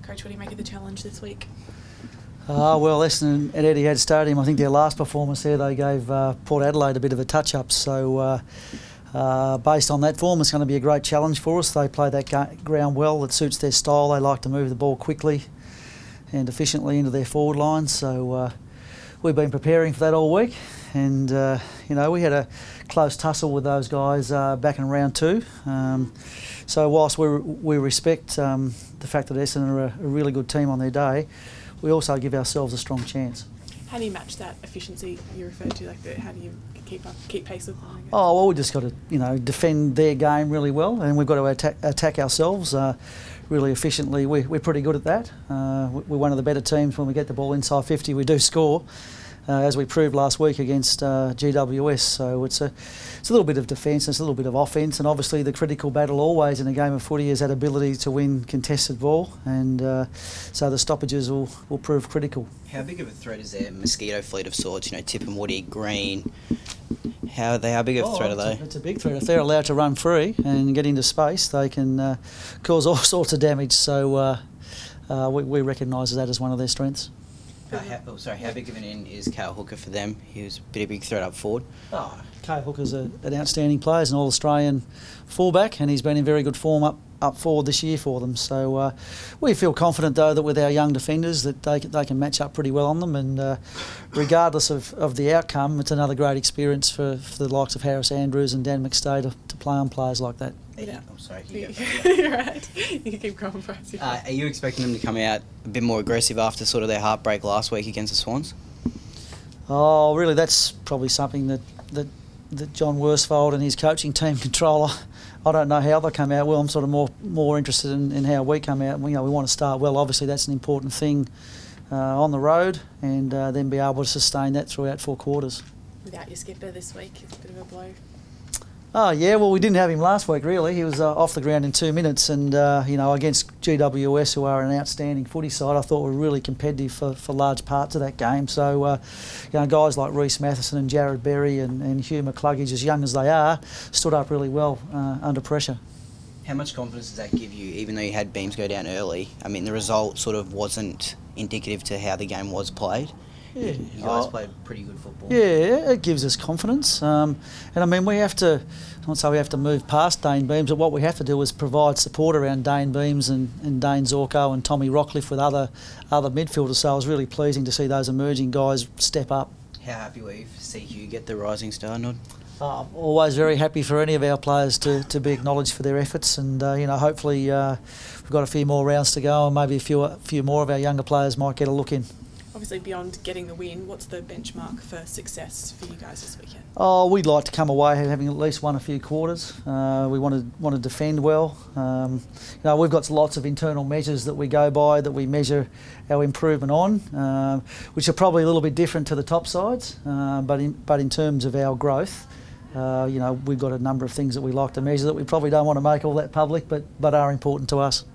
Coach, what do you make of the challenge this week? Well, Essendon at Etihad Stadium, I think their last performance there, they gave Port Adelaide a bit of a touch-up. So based on that form, it's going to be a great challenge for us. They play that ground well. It suits their style. They like to move the ball quickly and efficiently into their forward line. So we've been preparing for that all week. And, we had a close tussle with those guys back in round 2. So whilst we respect the fact that Essendon are a really good team on their day, we also give ourselves a strong chance. How do you match that efficiency you referred to? How do you keep pace with them? Oh, well, we just got to, defend their game really well, and we've got to attack ourselves really efficiently. We're pretty good at that. We're one of the better teams when we get the ball inside 50. We do score, as we proved last week against GWS. So it's a little bit of defence, it's a little bit of offence, and obviously the critical battle always in a game of footy is that ability to win contested ball, and so the stoppages will prove critical. How big of a threat is their mosquito fleet of sorts? Tip and Woody, Green. How big of a threat are they? It's a big threat. If they're allowed to run free and get into space, they can cause all sorts of damage. So we recognise that as one of their strengths. How big of an in is Cale Hooker for them? He was a big threat up forward. Cale Hooker's an outstanding player. He's an All-Australian fullback, and he's been in very good form up forward this year for them. So we feel confident, though, that with our young defenders that they can match up pretty well on them, and regardless of the outcome, it's another great experience for the likes of Harris Andrews and Dan McStay to play on players like that. Yeah. I'm sorry. You're right. You can keep going for us. Are you expecting them to come out a bit more aggressive after sort of their heartbreak last week against the Swans? Oh, really, that's probably something that John Worsfold and his coaching team control. I don't know how they come out well. I'm sort of more interested in how we come out. We want to start well. Obviously, that's an important thing on the road, and then be able to sustain that throughout 4 quarters. Without your skipper this week, it's a bit of a blow. Oh, yeah, well, we didn't have him last week, really. He was off the ground in 2 minutes, and, against GWS, who are an outstanding footy side, I thought were really competitive for large parts of that game. So, guys like Reece Matheson and Jared Berry and Hugh McCluggage, as young as they are, stood up really well under pressure. How much confidence does that give you, even though you had Beams go down early? I mean, the result sort of wasn't indicative to how the game was played. Yeah. You guys played pretty good football. Yeah, it gives us confidence. And I mean, we have to, I won't say we have to move past Dane Beams, but what we have to do is provide support around Dane Beams and Dane Zorko and Tommy Rockcliffe with other midfielders. So it was really pleasing to see those emerging guys step up. How happy were you to see Hugh get the Rising Star nod? Always very happy for any of our players to be acknowledged for their efforts, and hopefully we've got a few more rounds to go, and maybe a few more of our younger players might get a look in. Obviously, beyond getting the win, what's the benchmark for success for you guys this weekend? Oh, we'd like to come away having at least won a few quarters. We want to defend well. We've got lots of internal measures that we go by, that we measure our improvement on, which are probably a little bit different to the top sides. But in terms of our growth, we've got a number of things that we like to measure that we probably don't want to make all that public, but are important to us.